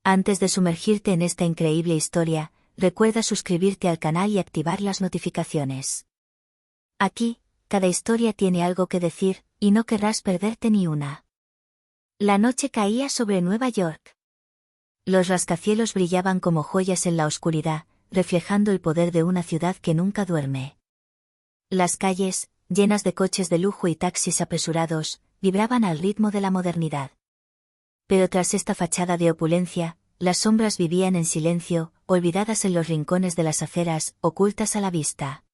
Antes de sumergirte en esta increíble historia, recuerda suscribirte al canal y activar las notificaciones. Aquí, cada historia tiene algo que decir, y no querrás perderte ni una. La noche caía sobre Nueva York. Los rascacielos brillaban como joyas en la oscuridad, reflejando el poder de una ciudad que nunca duerme. Las calles, llenas de coches de lujo y taxis apresurados, vibraban al ritmo de la modernidad. Pero tras esta fachada de opulencia, las sombras vivían en silencio, olvidadas en los rincones de las aceras, ocultas a la vista.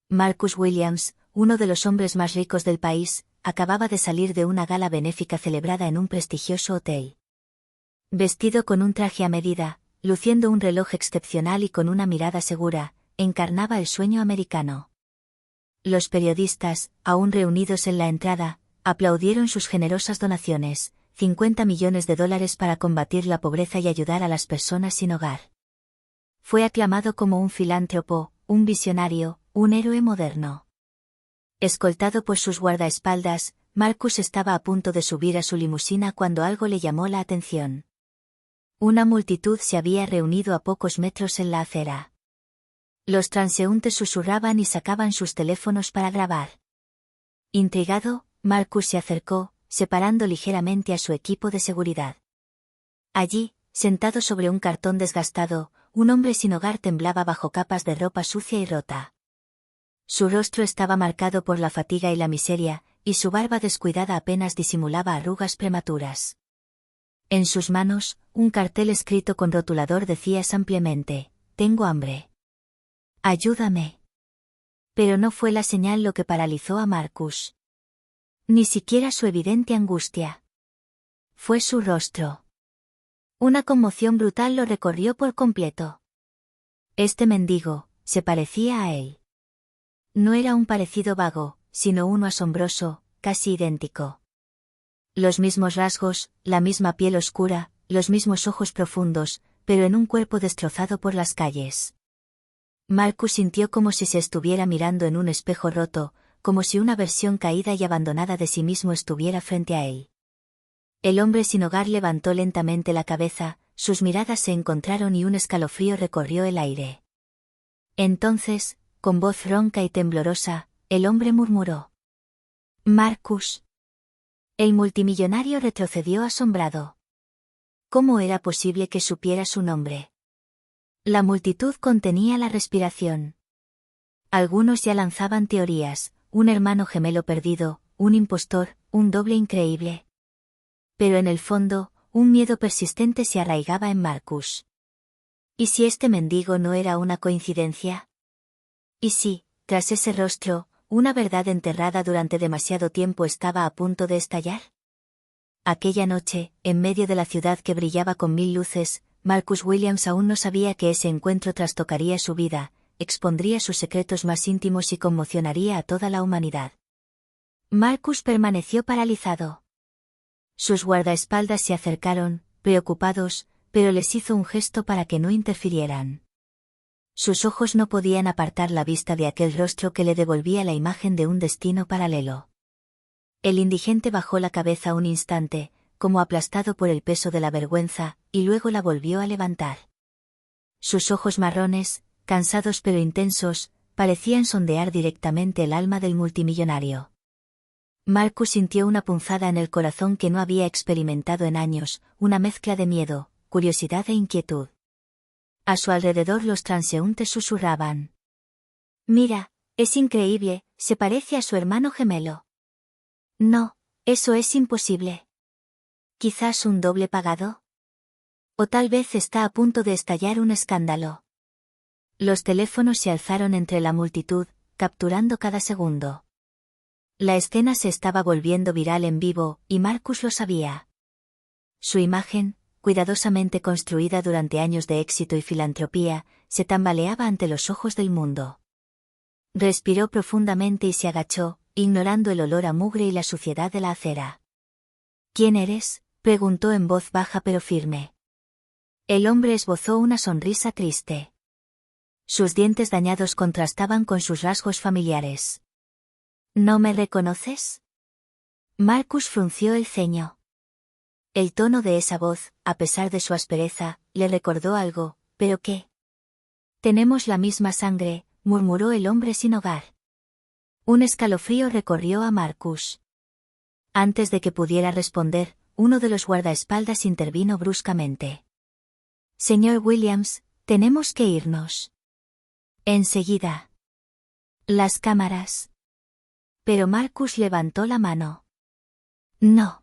Marcus Williams, uno de los hombres más ricos del país, acababa de salir de una gala benéfica celebrada en un prestigioso hotel. Vestido con un traje a medida, luciendo un reloj excepcional y con una mirada segura, encarnaba el sueño americano. Los periodistas, aún reunidos en la entrada, aplaudieron sus generosas donaciones, $50 millones para combatir la pobreza y ayudar a las personas sin hogar. Fue aclamado como un filántropo, un visionario, un héroe moderno. Escoltado por sus guardaespaldas, Marcus estaba a punto de subir a su limusina cuando algo le llamó la atención. Una multitud se había reunido a pocos metros en la acera. Los transeúntes susurraban y sacaban sus teléfonos para grabar. Intrigado, Marcus se acercó, separando ligeramente a su equipo de seguridad. Allí, sentado sobre un cartón desgastado, un hombre sin hogar temblaba bajo capas de ropa sucia y rota. Su rostro estaba marcado por la fatiga y la miseria, y su barba descuidada apenas disimulaba arrugas prematuras. En sus manos, un cartel escrito con rotulador decía ampliamente: «Tengo hambre. Ayúdame». Pero no fue la señal lo que paralizó a Marcus. Ni siquiera su evidente angustia. Fue su rostro. Una conmoción brutal lo recorrió por completo. Este mendigo, se parecía a él. No era un parecido vago, sino uno asombroso, casi idéntico. Los mismos rasgos, la misma piel oscura, los mismos ojos profundos, pero en un cuerpo destrozado por las calles. Marcus sintió como si se estuviera mirando en un espejo roto, como si una versión caída y abandonada de sí mismo estuviera frente a él. El hombre sin hogar levantó lentamente la cabeza, sus miradas se encontraron y un escalofrío recorrió el aire. Entonces, con voz ronca y temblorosa, el hombre murmuró: «Marcus». El multimillonario retrocedió asombrado. ¿Cómo era posible que supiera su nombre? La multitud contenía la respiración. Algunos ya lanzaban teorías: un hermano gemelo perdido, un impostor, un doble increíble. Pero en el fondo, un miedo persistente se arraigaba en Marcus. ¿Y si este mendigo no era una coincidencia? ¿Y si, tras ese rostro, una verdad enterrada durante demasiado tiempo estaba a punto de estallar? Aquella noche, en medio de la ciudad que brillaba con 1000 luces, Marcus Williams aún no sabía que ese encuentro trastocaría su vida, expondría sus secretos más íntimos y conmocionaría a toda la humanidad. Marcus permaneció paralizado. Sus guardaespaldas se acercaron, preocupados, pero les hizo un gesto para que no interfirieran. Sus ojos no podían apartar la vista de aquel rostro que le devolvía la imagen de un destino paralelo. El indigente bajó la cabeza un instante, como aplastado por el peso de la vergüenza, y luego la volvió a levantar. Sus ojos marrones, cansados pero intensos, parecían sondear directamente el alma del multimillonario. Marcus sintió una punzada en el corazón que no había experimentado en años, una mezcla de miedo, curiosidad e inquietud. A su alrededor los transeúntes susurraban: «Mira, es increíble, se parece a su hermano gemelo». «No, eso es imposible». «¿Quizás un doble pagado? O tal vez está a punto de estallar un escándalo». Los teléfonos se alzaron entre la multitud, capturando cada segundo. La escena se estaba volviendo viral en vivo, y Marcus lo sabía. Su imagen, cuidadosamente construida durante años de éxito y filantropía, se tambaleaba ante los ojos del mundo. Respiró profundamente y se agachó, ignorando el olor a mugre y la suciedad de la acera. «¿Quién eres?», preguntó en voz baja pero firme. El hombre esbozó una sonrisa triste. Sus dientes dañados contrastaban con sus rasgos familiares. «¿No me reconoces?». Marcus frunció el ceño. El tono de esa voz, a pesar de su aspereza, le recordó algo, ¿pero qué? Tenemos la misma sangre, murmuró el hombre sin hogar. Un escalofrío recorrió a Marcus. Antes de que pudiera responder, uno de los guardaespaldas intervino bruscamente. Señor Williams, tenemos que irnos. Enseguida. Las cámaras. Pero Marcus levantó la mano. No.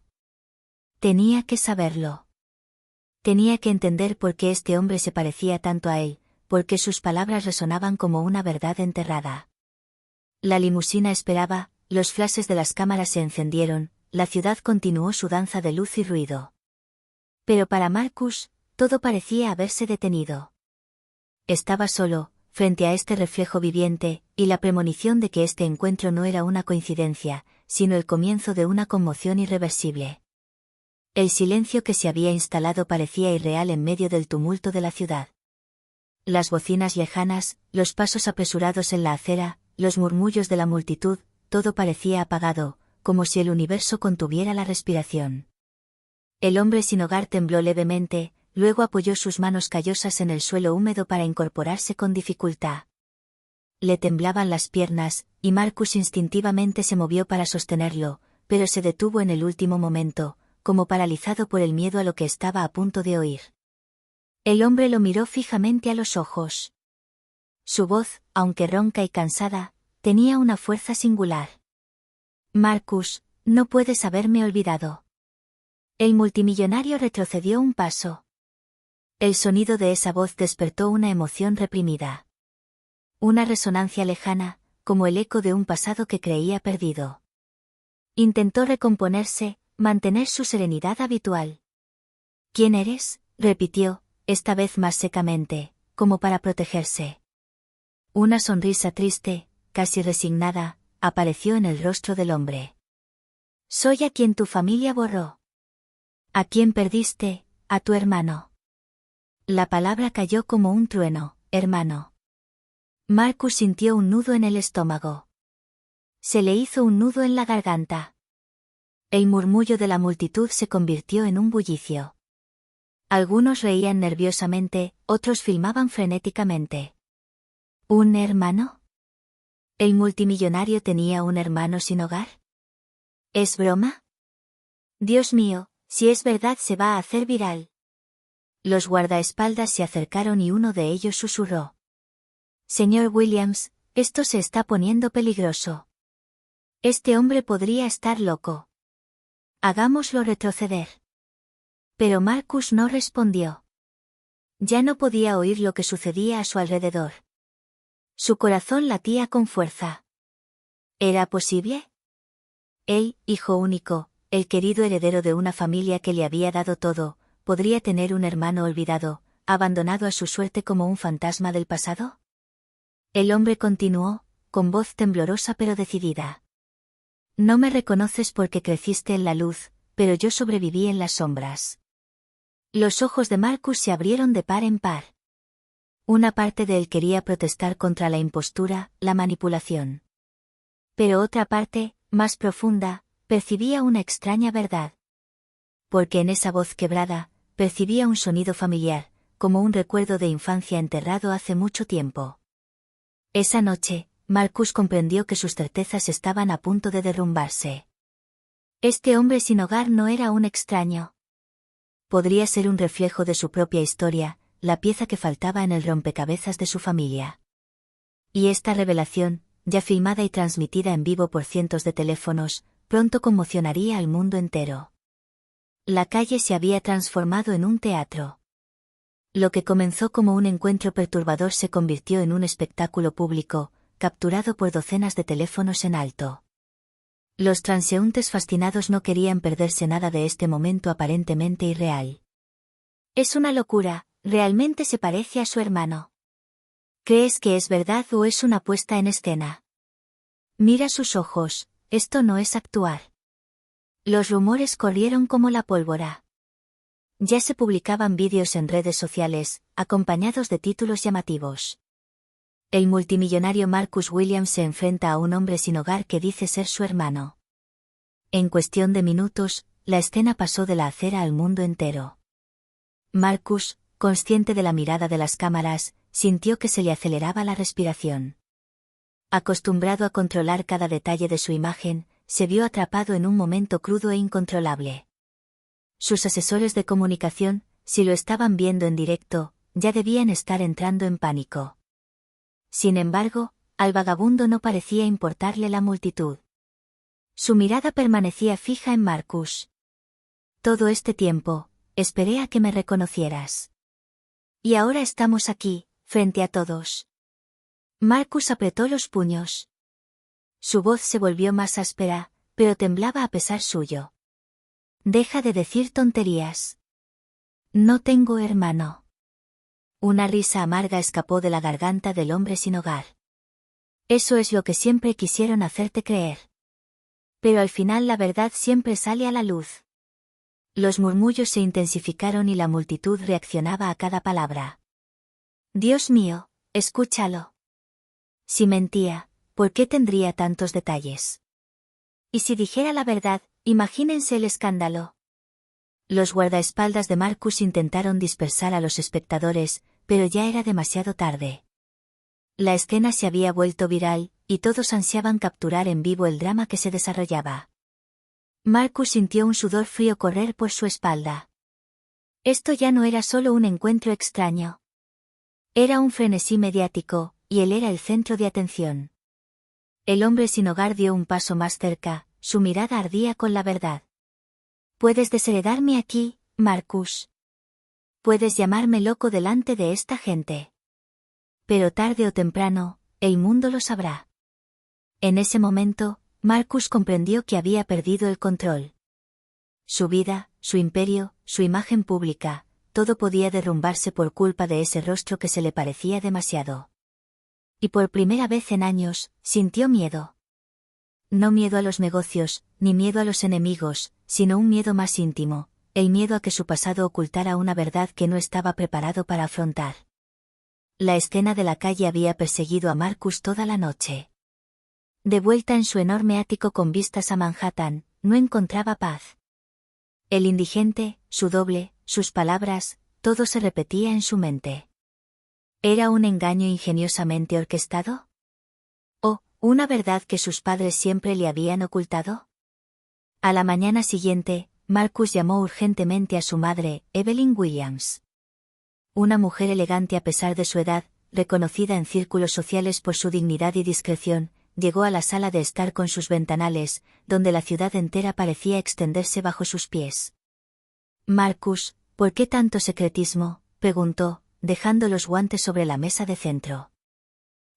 Tenía que saberlo. Tenía que entender por qué este hombre se parecía tanto a él, porque sus palabras resonaban como una verdad enterrada. La limusina esperaba, los flashes de las cámaras se encendieron, la ciudad continuó su danza de luz y ruido. Pero para Marcus, todo parecía haberse detenido. Estaba solo, frente a este reflejo viviente, y la premonición de que este encuentro no era una coincidencia, sino el comienzo de una conmoción irreversible. El silencio que se había instalado parecía irreal en medio del tumulto de la ciudad. Las bocinas lejanas, los pasos apresurados en la acera, los murmullos de la multitud, todo parecía apagado, como si el universo contuviera la respiración. El hombre sin hogar tembló levemente, luego apoyó sus manos callosas en el suelo húmedo para incorporarse con dificultad. Le temblaban las piernas, y Marcus instintivamente se movió para sostenerlo, pero se detuvo en el último momento, como paralizado por el miedo a lo que estaba a punto de oír. El hombre lo miró fijamente a los ojos. Su voz, aunque ronca y cansada, tenía una fuerza singular. Marcus, no puedes haberme olvidado. El multimillonario retrocedió un paso. El sonido de esa voz despertó una emoción reprimida. Una resonancia lejana, como el eco de un pasado que creía perdido. Intentó recomponerse, mantener su serenidad habitual. ¿Quién eres?, repitió, esta vez más secamente, como para protegerse. Una sonrisa triste, casi resignada, apareció en el rostro del hombre. Soy a quien tu familia borró. ¿A quién perdiste? A tu hermano. La palabra cayó como un trueno, hermano. Marcus sintió un nudo en el estómago. Se le hizo un nudo en la garganta. El murmullo de la multitud se convirtió en un bullicio. Algunos reían nerviosamente, otros filmaban frenéticamente. ¿Un hermano? ¿El multimillonario tenía un hermano sin hogar? ¿Es broma? Dios mío, si es verdad se va a hacer viral. Los guardaespaldas se acercaron y uno de ellos susurró. Señor Williams, esto se está poniendo peligroso. Este hombre podría estar loco. Hagámoslo retroceder. Pero Marcus no respondió. Ya no podía oír lo que sucedía a su alrededor. Su corazón latía con fuerza. ¿Era posible? Él, hijo único, el querido heredero de una familia que le había dado todo, ¿podría tener un hermano olvidado, abandonado a su suerte como un fantasma del pasado? El hombre continuó, con voz temblorosa pero decidida. No me reconoces porque creciste en la luz, pero yo sobreviví en las sombras. Los ojos de Marcus se abrieron de par en par. Una parte de él quería protestar contra la impostura, la manipulación. Pero otra parte, más profunda, percibía una extraña verdad. Porque en esa voz quebrada, percibía un sonido familiar, como un recuerdo de infancia enterrado hace mucho tiempo. Esa noche, Marcus comprendió que sus certezas estaban a punto de derrumbarse. Este hombre sin hogar no era un extraño. Podría ser un reflejo de su propia historia, la pieza que faltaba en el rompecabezas de su familia. Y esta revelación, ya filmada y transmitida en vivo por cientos de teléfonos, pronto conmocionaría al mundo entero. La calle se había transformado en un teatro. Lo que comenzó como un encuentro perturbador se convirtió en un espectáculo público, capturado por docenas de teléfonos en alto. Los transeúntes fascinados no querían perderse nada de este momento aparentemente irreal. Es una locura, realmente se parece a su hermano. ¿Crees que es verdad o es una puesta en escena? Mira sus ojos, esto no es actuar. Los rumores corrieron como la pólvora. Ya se publicaban vídeos en redes sociales, acompañados de títulos llamativos. El multimillonario Marcus Williams se enfrenta a un hombre sin hogar que dice ser su hermano. En cuestión de minutos, la escena pasó de la acera al mundo entero. Marcus, consciente de la mirada de las cámaras, sintió que se le aceleraba la respiración. Acostumbrado a controlar cada detalle de su imagen, se vio atrapado en un momento crudo e incontrolable. Sus asesores de comunicación, si lo estaban viendo en directo, ya debían estar entrando en pánico. Sin embargo, al vagabundo no parecía importarle la multitud. Su mirada permanecía fija en Marcus. Todo este tiempo, esperé a que me reconocieras. Y ahora estamos aquí, frente a todos. Marcus apretó los puños. Su voz se volvió más áspera, pero temblaba a pesar suyo. Deja de decir tonterías. No tengo hermano. Una risa amarga escapó de la garganta del hombre sin hogar. Eso es lo que siempre quisieron hacerte creer. Pero al final la verdad siempre sale a la luz. Los murmullos se intensificaron y la multitud reaccionaba a cada palabra. Dios mío, escúchalo. Si mentía, ¿por qué tendría tantos detalles? Y si dijera la verdad, imagínense el escándalo. Los guardaespaldas de Marcus intentaron dispersar a los espectadores, pero ya era demasiado tarde. La escena se había vuelto viral, y todos ansiaban capturar en vivo el drama que se desarrollaba. Marcus sintió un sudor frío correr por su espalda. Esto ya no era solo un encuentro extraño. Era un frenesí mediático, y él era el centro de atención. El hombre sin hogar dio un paso más cerca, su mirada ardía con la verdad. Puedes desheredarme aquí, Marcus. Puedes llamarme loco delante de esta gente. Pero tarde o temprano, el mundo lo sabrá. En ese momento, Marcus comprendió que había perdido el control. Su vida, su imperio, su imagen pública, todo podía derrumbarse por culpa de ese rostro que se le parecía demasiado. Y por primera vez en años, sintió miedo. No miedo a los negocios, ni miedo a los enemigos, sino un miedo más íntimo, el miedo a que su pasado ocultara una verdad que no estaba preparado para afrontar. La escena de la calle había perseguido a Marcus toda la noche. De vuelta en su enorme ático con vistas a Manhattan, no encontraba paz. El indigente, su doble, sus palabras, todo se repetía en su mente. ¿Era un engaño ingeniosamente orquestado? ¿O una verdad que sus padres siempre le habían ocultado? A la mañana siguiente, Marcus llamó urgentemente a su madre, Evelyn Williams. Una mujer elegante a pesar de su edad, reconocida en círculos sociales por su dignidad y discreción, llegó a la sala de estar con sus ventanales, donde la ciudad entera parecía extenderse bajo sus pies. Marcus, ¿por qué tanto secretismo?, preguntó, dejando los guantes sobre la mesa de centro.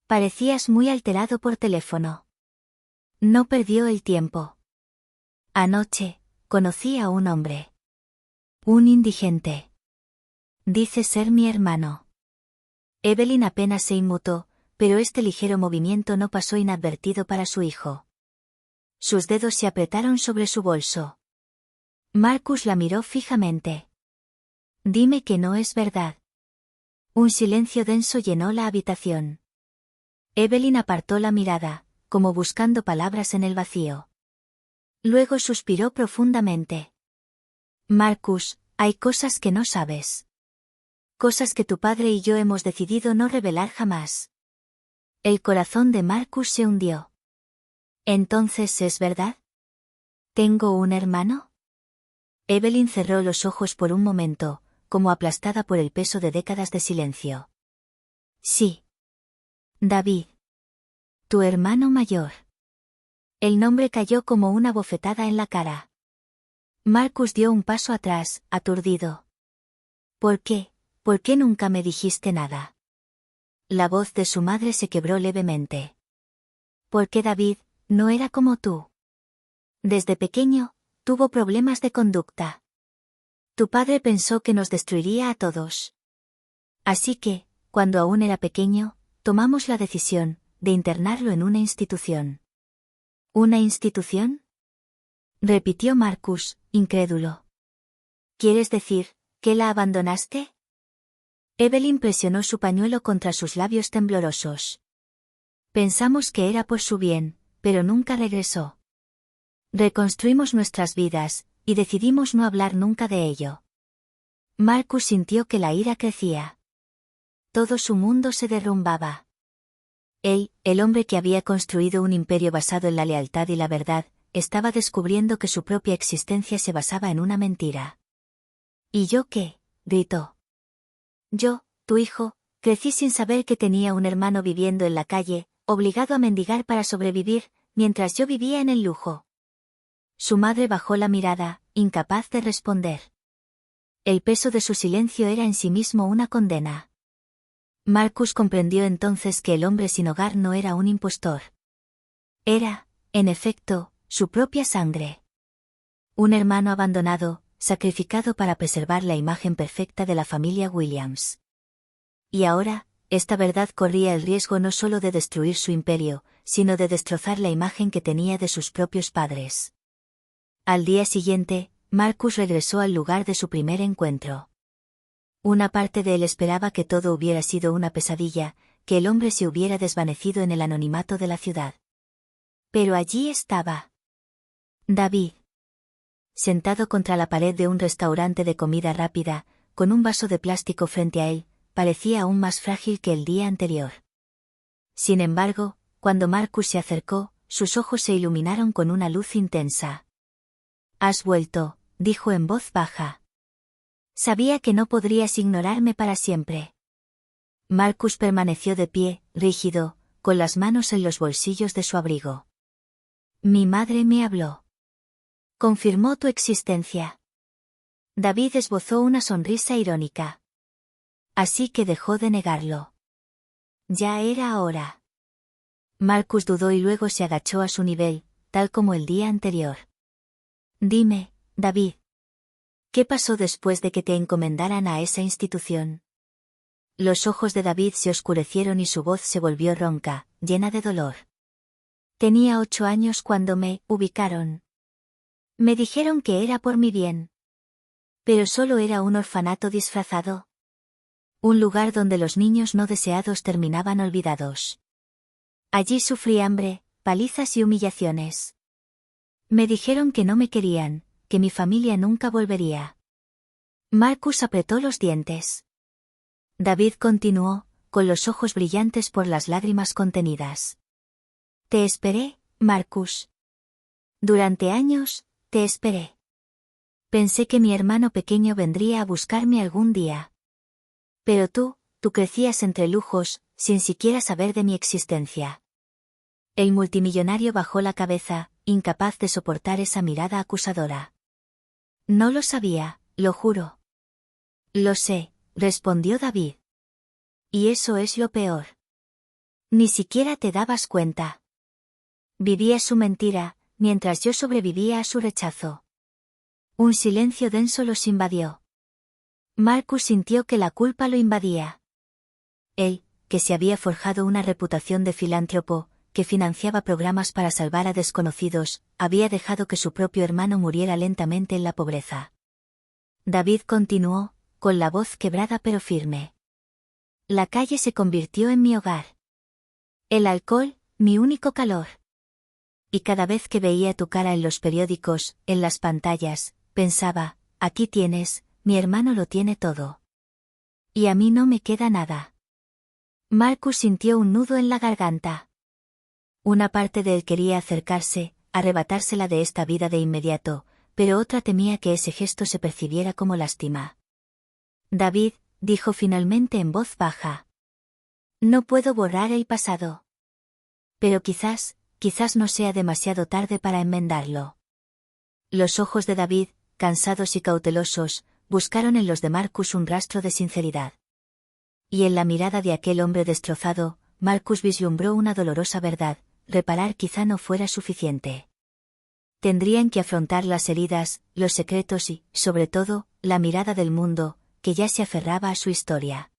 Parecías muy alterado por teléfono. No perdió el tiempo. Anoche, conocí a un hombre. Un indigente. Dice ser mi hermano. Evelyn apenas se inmutó, pero este ligero movimiento no pasó inadvertido para su hijo. Sus dedos se apretaron sobre su bolso. Marcus la miró fijamente. Dime que no es verdad. Un silencio denso llenó la habitación. Evelyn apartó la mirada, como buscando palabras en el vacío. Luego suspiró profundamente. Marcus, hay cosas que no sabes. Cosas que tu padre y yo hemos decidido no revelar jamás. El corazón de Marcus se hundió. ¿Entonces es verdad? ¿Tengo un hermano? Evelyn cerró los ojos por un momento, como aplastada por el peso de décadas de silencio. Sí. David. Tu hermano mayor. El nombre cayó como una bofetada en la cara. Marcus dio un paso atrás, aturdido. ¿Por qué? ¿Por qué nunca me dijiste nada? La voz de su madre se quebró levemente. Porque David, no era como tú. Desde pequeño, tuvo problemas de conducta. Tu padre pensó que nos destruiría a todos. Así que, cuando aún era pequeño, tomamos la decisión de internarlo en una institución. ¿Una institución? Repitió Marcus, incrédulo. ¿Quieres decir, que la abandonaste? Evelyn presionó su pañuelo contra sus labios temblorosos. Pensamos que era por su bien, pero nunca regresó. Reconstruimos nuestras vidas, y decidimos no hablar nunca de ello. Marcus sintió que la ira crecía. Todo su mundo se derrumbaba. Él, el hombre que había construido un imperio basado en la lealtad y la verdad, estaba descubriendo que su propia existencia se basaba en una mentira. ¿Y yo qué? Gritó. Yo, tu hijo, crecí sin saber que tenía un hermano viviendo en la calle, obligado a mendigar para sobrevivir, mientras yo vivía en el lujo. Su madre bajó la mirada, incapaz de responder. El peso de su silencio era en sí mismo una condena. Marcus comprendió entonces que el hombre sin hogar no era un impostor. Era, en efecto, su propia sangre. Un hermano abandonado, sacrificado para preservar la imagen perfecta de la familia Williams. Y ahora, esta verdad corría el riesgo no solo de destruir su imperio, sino de destrozar la imagen que tenía de sus propios padres. Al día siguiente, Marcus regresó al lugar de su primer encuentro. Una parte de él esperaba que todo hubiera sido una pesadilla, que el hombre se hubiera desvanecido en el anonimato de la ciudad. Pero allí estaba David. Sentado contra la pared de un restaurante de comida rápida, con un vaso de plástico frente a él, parecía aún más frágil que el día anterior. Sin embargo, cuando Marcus se acercó, sus ojos se iluminaron con una luz intensa. «Has vuelto», dijo en voz baja. «Sabía que no podrías ignorarme para siempre». Marcus permaneció de pie, rígido, con las manos en los bolsillos de su abrigo. «Mi madre me habló. Confirmó tu existencia». David esbozó una sonrisa irónica. Así que dejó de negarlo. Ya era hora. Marcus dudó y luego se agachó a su nivel, tal como el día anterior. «Dime, David. ¿Qué pasó después de que te encomendaran a esa institución?» Los ojos de David se oscurecieron y su voz se volvió ronca, llena de dolor. «Tenía 8 años cuando me ubicaron. Me dijeron que era por mi bien. Pero solo era un orfanato disfrazado. Un lugar donde los niños no deseados terminaban olvidados. Allí sufrí hambre, palizas y humillaciones. Me dijeron que no me querían, que mi familia nunca volvería». Marcus apretó los dientes. David continuó, con los ojos brillantes por las lágrimas contenidas. «Te esperé, Marcus. Durante años, te esperé. Pensé que mi hermano pequeño vendría a buscarme algún día. Pero tú crecías entre lujos, sin siquiera saber de mi existencia». El multimillonario bajó la cabeza, incapaz de soportar esa mirada acusadora. «No lo sabía, lo juro». «Lo sé», respondió David. «Y eso es lo peor. Ni siquiera te dabas cuenta. Vivías su mentira, mientras yo sobrevivía a su rechazo». Un silencio denso los invadió. Marcus sintió que la culpa lo invadía. Él, que se había forjado una reputación de filántropo, que financiaba programas para salvar a desconocidos, había dejado que su propio hermano muriera lentamente en la pobreza. David continuó, con la voz quebrada pero firme. «La calle se convirtió en mi hogar. El alcohol, mi único calor. Y cada vez que veía tu cara en los periódicos, en las pantallas, pensaba, aquí tienes, mi hermano lo tiene todo. Y a mí no me queda nada». Marcus sintió un nudo en la garganta. Una parte de él quería acercarse, arrebatársela de esta vida de inmediato, pero otra temía que ese gesto se percibiera como lástima. «David», dijo finalmente en voz baja. «No puedo borrar el pasado. Pero quizás no sea demasiado tarde para enmendarlo». Los ojos de David, cansados y cautelosos, buscaron en los de Marcus un rastro de sinceridad. Y en la mirada de aquel hombre destrozado, Marcus vislumbró una dolorosa verdad: reparar quizá no fuera suficiente. Tendrían que afrontar las heridas, los secretos y, sobre todo, la mirada del mundo, que ya se aferraba a su historia.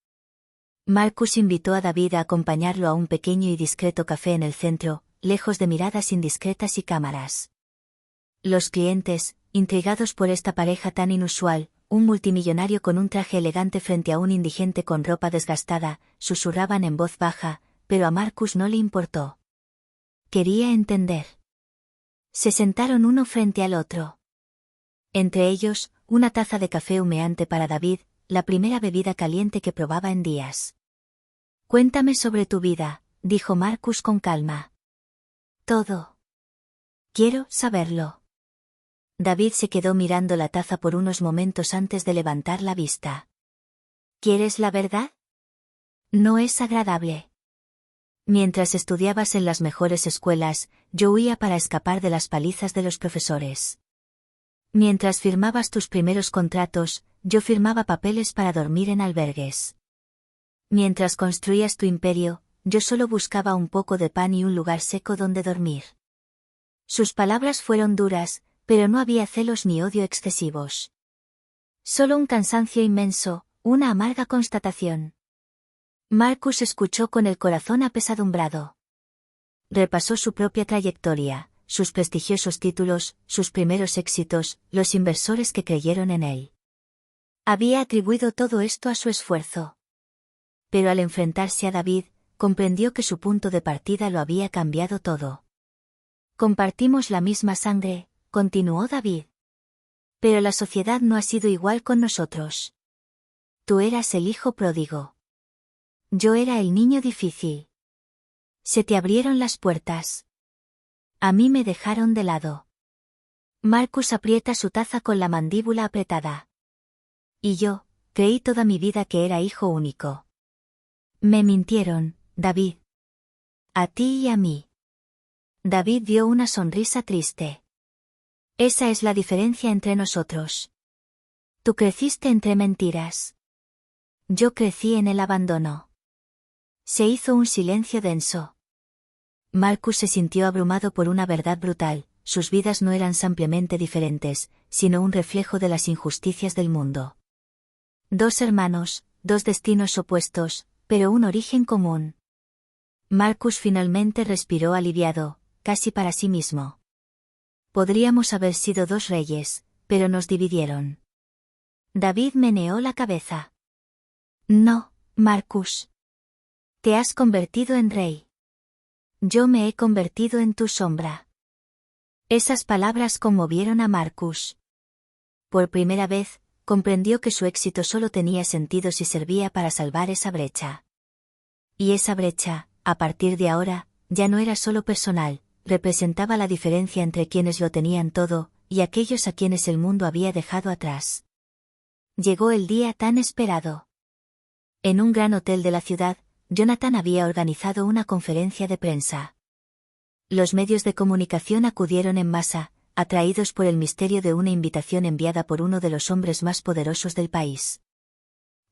Marcus invitó a David a acompañarlo a un pequeño y discreto café en el centro, lejos de miradas indiscretas y cámaras. Los clientes, intrigados por esta pareja tan inusual, un multimillonario con un traje elegante frente a un indigente con ropa desgastada, susurraban en voz baja, pero a Marcus no le importó. Quería entender. Se sentaron uno frente al otro. Entre ellos, una taza de café humeante para David, la primera bebida caliente que probaba en días. Cuéntame sobre tu vida, dijo Marcus con calma. Todo. Quiero saberlo. David se quedó mirando la taza por unos momentos antes de levantar la vista. ¿Quieres la verdad? No es agradable. Mientras estudiabas en las mejores escuelas, yo huía para escapar de las palizas de los profesores. Mientras firmabas tus primeros contratos, yo firmaba papeles para dormir en albergues. Mientras construías tu imperio, yo solo buscaba un poco de pan y un lugar seco donde dormir. Sus palabras fueron duras, pero no había celos ni odio excesivos. Solo un cansancio inmenso, una amarga constatación. Marcus escuchó con el corazón apesadumbrado. Repasó su propia trayectoria, sus prestigiosos títulos, sus primeros éxitos, los inversores que creyeron en él. Había atribuido todo esto a su esfuerzo. Pero al enfrentarse a David, comprendió que su punto de partida lo había cambiado todo. Compartimos la misma sangre, continuó David. Pero la sociedad no ha sido igual con nosotros. Tú eras el hijo pródigo. Yo era el niño difícil. Se te abrieron las puertas. A mí me dejaron de lado. Marcus aprieta su taza con la mandíbula apretada. Y yo, creí toda mi vida que era hijo único. Me mintieron, David. A ti y a mí. David dio una sonrisa triste. Esa es la diferencia entre nosotros. Tú creciste entre mentiras. Yo crecí en el abandono. Se hizo un silencio denso. Marcus se sintió abrumado por una verdad brutal: sus vidas no eran simplemente diferentes, sino un reflejo de las injusticias del mundo. Dos hermanos, dos destinos opuestos, pero un origen común. Marcus finalmente respiró aliviado, casi para sí mismo. Podríamos haber sido dos reyes, pero nos dividieron. David meneó la cabeza. No, Marcus. Te has convertido en rey. Yo me he convertido en tu sombra. Esas palabras conmovieron a Marcus. Por primera vez, comprendió que su éxito solo tenía sentido si servía para salvar esa brecha. Y esa brecha, a partir de ahora, ya no era solo personal, representaba la diferencia entre quienes lo tenían todo, y aquellos a quienes el mundo había dejado atrás. Llegó el día tan esperado. En un gran hotel de la ciudad, Jonathan había organizado una conferencia de prensa. Los medios de comunicación acudieron en masa, atraídos por el misterio de una invitación enviada por uno de los hombres más poderosos del país.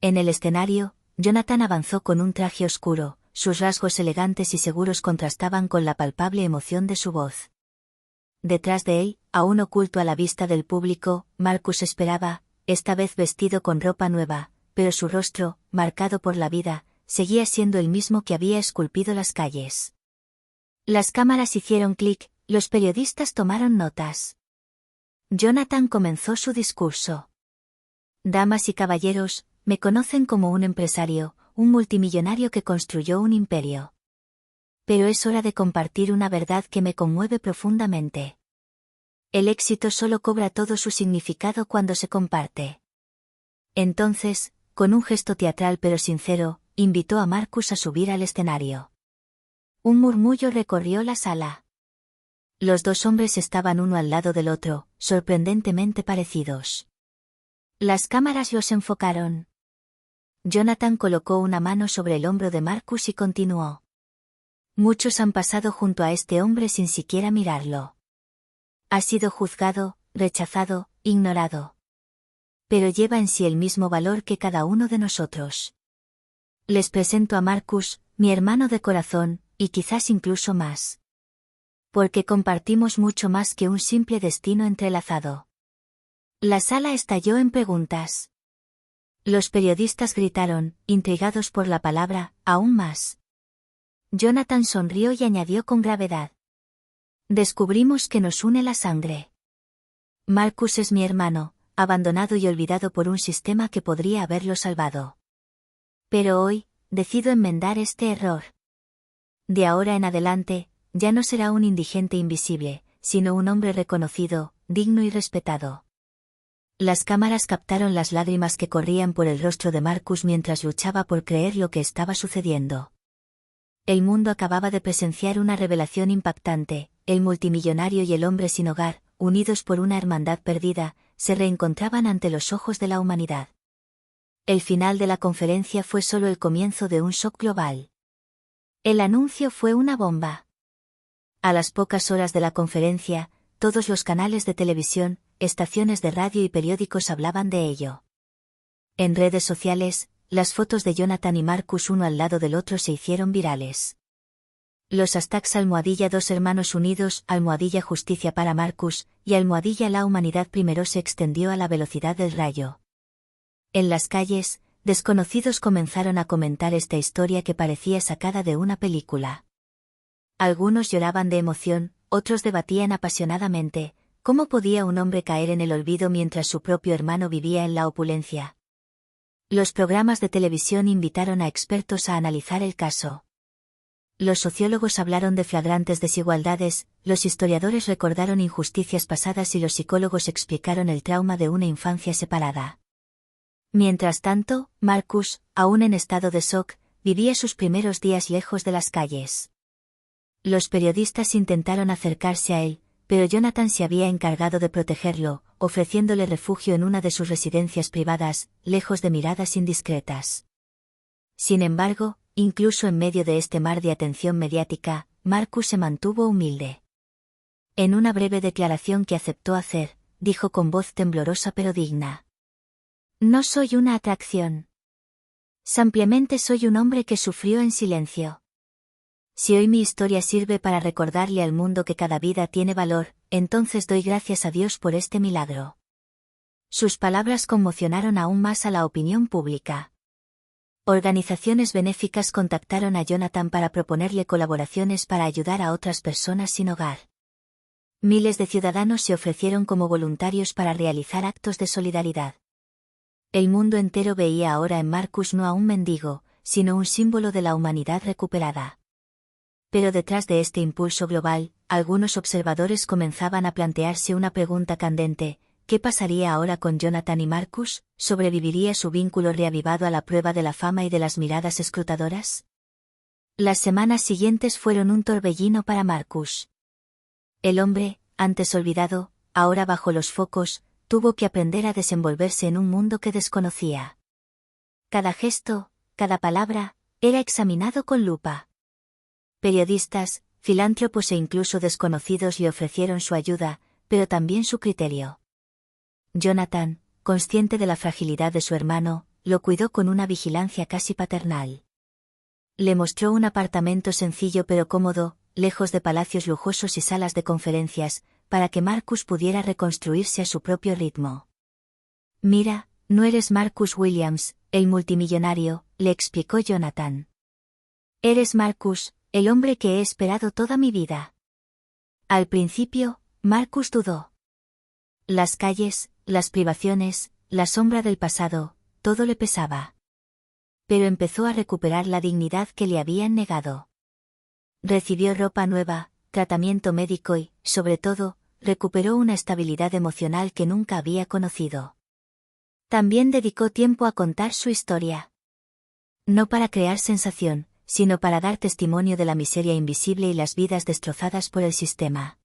En el escenario, Jonathan avanzó con un traje oscuro, sus rasgos elegantes y seguros contrastaban con la palpable emoción de su voz. Detrás de él, aún oculto a la vista del público, Marcus esperaba, esta vez vestido con ropa nueva, pero su rostro, marcado por la vida, seguía siendo el mismo que había esculpido las calles. Las cámaras hicieron clic, los periodistas tomaron notas. Jonathan comenzó su discurso. Damas y caballeros, me conocen como un empresario, un multimillonario que construyó un imperio. Pero es hora de compartir una verdad que me conmueve profundamente. El éxito solo cobra todo su significado cuando se comparte. Entonces, con un gesto teatral pero sincero, invitó a Marcus a subir al escenario. Un murmullo recorrió la sala. Los dos hombres estaban uno al lado del otro, sorprendentemente parecidos. Las cámaras los enfocaron. Jonathan colocó una mano sobre el hombro de Marcus y continuó. Muchos han pasado junto a este hombre sin siquiera mirarlo. Ha sido juzgado, rechazado, ignorado. Pero lleva en sí el mismo valor que cada uno de nosotros. Les presento a Marcus, mi hermano de corazón, y quizás incluso más. Porque compartimos mucho más que un simple destino entrelazado. La sala estalló en preguntas. Los periodistas gritaron, intrigados por la palabra, aún más. Jonathan sonrió y añadió con gravedad. Descubrimos que nos une la sangre. Marcus es mi hermano, abandonado y olvidado por un sistema que podría haberlo salvado. Pero hoy, decido enmendar este error. De ahora en adelante, ya no será un indigente invisible, sino un hombre reconocido, digno y respetado. Las cámaras captaron las lágrimas que corrían por el rostro de Marcus mientras luchaba por creer lo que estaba sucediendo. El mundo acababa de presenciar una revelación impactante: el multimillonario y el hombre sin hogar, unidos por una hermandad perdida, se reencontraban ante los ojos de la humanidad. El final de la conferencia fue solo el comienzo de un shock global. El anuncio fue una bomba. A las pocas horas de la conferencia, todos los canales de televisión, estaciones de radio y periódicos hablaban de ello. En redes sociales, las fotos de Jonathan y Marcus uno al lado del otro se hicieron virales. Los hashtags #2 hermanos unidos, #justicia para Marcus, y #la humanidad primero se extendió a la velocidad del rayo. En las calles, desconocidos comenzaron a comentar esta historia que parecía sacada de una película. Algunos lloraban de emoción, otros debatían apasionadamente: ¿cómo podía un hombre caer en el olvido mientras su propio hermano vivía en la opulencia? Los programas de televisión invitaron a expertos a analizar el caso. Los sociólogos hablaron de flagrantes desigualdades, los historiadores recordaron injusticias pasadas y los psicólogos explicaron el trauma de una infancia separada. Mientras tanto, Marcus, aún en estado de shock, vivía sus primeros días lejos de las calles. Los periodistas intentaron acercarse a él, pero Jonathan se había encargado de protegerlo, ofreciéndole refugio en una de sus residencias privadas, lejos de miradas indiscretas. Sin embargo, incluso en medio de este mar de atención mediática, Marcus se mantuvo humilde. En una breve declaración que aceptó hacer, dijo con voz temblorosa pero digna: «No soy una atracción. Simplemente soy un hombre que sufrió en silencio. Si hoy mi historia sirve para recordarle al mundo que cada vida tiene valor, entonces doy gracias a Dios por este milagro». Sus palabras conmocionaron aún más a la opinión pública. Organizaciones benéficas contactaron a Jonathan para proponerle colaboraciones para ayudar a otras personas sin hogar. Miles de ciudadanos se ofrecieron como voluntarios para realizar actos de solidaridad. El mundo entero veía ahora en Marcus no a un mendigo, sino un símbolo de la humanidad recuperada. Pero detrás de este impulso global, algunos observadores comenzaban a plantearse una pregunta candente: ¿qué pasaría ahora con Jonathan y Marcus? ¿Sobreviviría su vínculo reavivado a la prueba de la fama y de las miradas escrutadoras? Las semanas siguientes fueron un torbellino para Marcus. El hombre, antes olvidado, ahora bajo los focos, tuvo que aprender a desenvolverse en un mundo que desconocía. Cada gesto, cada palabra, era examinado con lupa. Periodistas, filántropos e incluso desconocidos le ofrecieron su ayuda, pero también su criterio. Jonathan, consciente de la fragilidad de su hermano, lo cuidó con una vigilancia casi paternal. Le mostró un apartamento sencillo pero cómodo, lejos de palacios lujosos y salas de conferencias, para que Marcus pudiera reconstruirse a su propio ritmo. «Mira, no eres Marcus Williams, el multimillonario», le explicó Jonathan. «Eres Marcus, el hombre que he esperado toda mi vida». Al principio, Marcus dudó. Las calles, las privaciones, la sombra del pasado, todo le pesaba. Pero empezó a recuperar la dignidad que le habían negado. Recibió ropa nueva, tratamiento médico y, sobre todo, recuperó una estabilidad emocional que nunca había conocido. También dedicó tiempo a contar su historia. No para crear sensación, sino para dar testimonio de la miseria invisible y las vidas destrozadas por el sistema.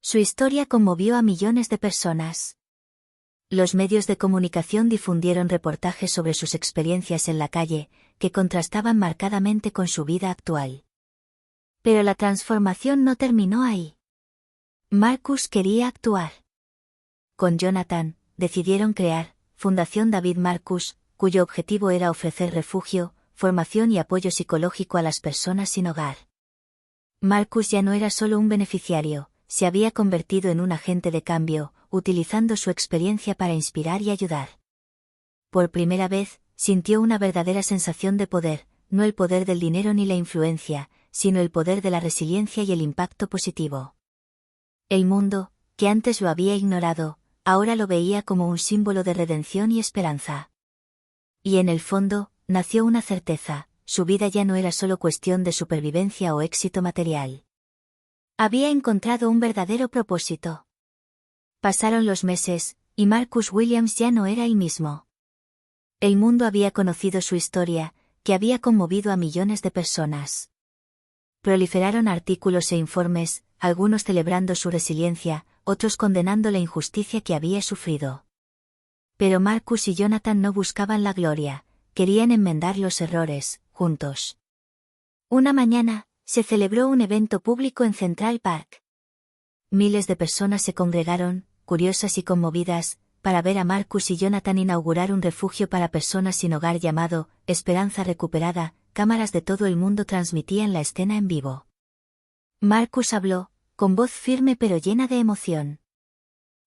Su historia conmovió a millones de personas. Los medios de comunicación difundieron reportajes sobre sus experiencias en la calle, que contrastaban marcadamente con su vida actual. Pero la transformación no terminó ahí. Marcus quería actuar. Con Jonathan, decidieron crear Fundación David Marcus, cuyo objetivo era ofrecer refugio, formación y apoyo psicológico a las personas sin hogar. Marcus ya no era solo un beneficiario, se había convertido en un agente de cambio, utilizando su experiencia para inspirar y ayudar. Por primera vez, sintió una verdadera sensación de poder, no el poder del dinero ni la influencia, sino el poder de la resiliencia y el impacto positivo. El mundo, que antes lo había ignorado, ahora lo veía como un símbolo de redención y esperanza. Y en el fondo, nació una certeza: su vida ya no era solo cuestión de supervivencia o éxito material. Había encontrado un verdadero propósito. Pasaron los meses, y Marcus Williams ya no era el mismo. El mundo había conocido su historia, que había conmovido a millones de personas. Proliferaron artículos e informes, algunos celebrando su resiliencia, otros condenando la injusticia que había sufrido. Pero Marcus y Jonathan no buscaban la gloria, querían enmendar los errores, juntos. Una mañana, se celebró un evento público en Central Park. Miles de personas se congregaron, curiosas y conmovidas, para ver a Marcus y Jonathan inaugurar un refugio para personas sin hogar llamado Esperanza Recuperada. Cámaras de todo el mundo transmitían la escena en vivo. Marcus habló, con voz firme pero llena de emoción.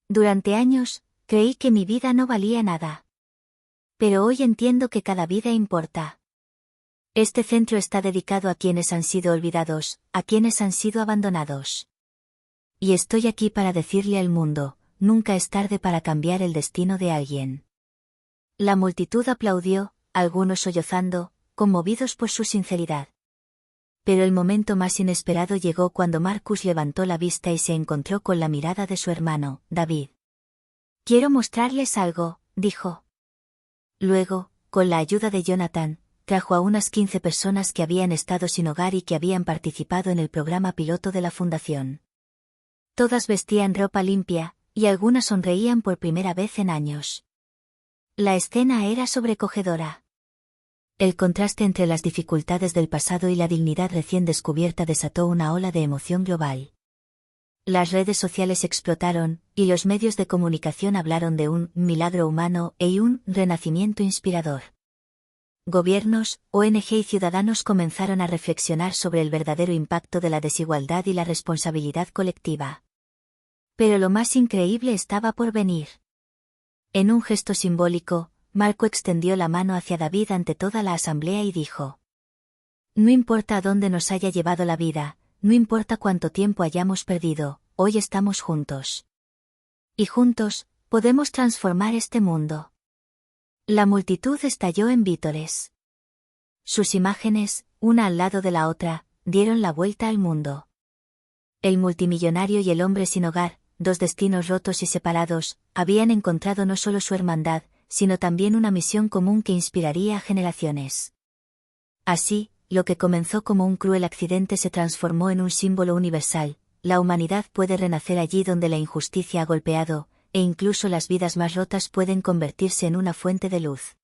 Durante años, creí que mi vida no valía nada. Pero hoy entiendo que cada vida importa. Este centro está dedicado a quienes han sido olvidados, a quienes han sido abandonados. Y estoy aquí para decirle al mundo, nunca es tarde para cambiar el destino de alguien. La multitud aplaudió, algunos sollozando, conmovidos por su sinceridad. Pero el momento más inesperado llegó cuando Marcus levantó la vista y se encontró con la mirada de su hermano, David. «Quiero mostrarles algo», dijo. Luego, con la ayuda de Jonathan, trajo a unas 15 personas que habían estado sin hogar y que habían participado en el programa piloto de la fundación. Todas vestían ropa limpia, y algunas sonreían por primera vez en años. La escena era sobrecogedora. El contraste entre las dificultades del pasado y la dignidad recién descubierta desató una ola de emoción global. Las redes sociales explotaron, y los medios de comunicación hablaron de un milagro humano y un renacimiento inspirador. Gobiernos, ONG y ciudadanos comenzaron a reflexionar sobre el verdadero impacto de la desigualdad y la responsabilidad colectiva. Pero lo más increíble estaba por venir. En un gesto simbólico, Marco extendió la mano hacia David ante toda la asamblea y dijo: «No importa a dónde nos haya llevado la vida, no importa cuánto tiempo hayamos perdido, hoy estamos juntos. Y juntos, podemos transformar este mundo». La multitud estalló en vítores. Sus imágenes, una al lado de la otra, dieron la vuelta al mundo. El multimillonario y el hombre sin hogar, dos destinos rotos y separados, habían encontrado no solo su hermandad, sino también una misión común que inspiraría a generaciones. Así, lo que comenzó como un cruel accidente se transformó en un símbolo universal: la humanidad puede renacer allí donde la injusticia ha golpeado, e incluso las vidas más rotas pueden convertirse en una fuente de luz.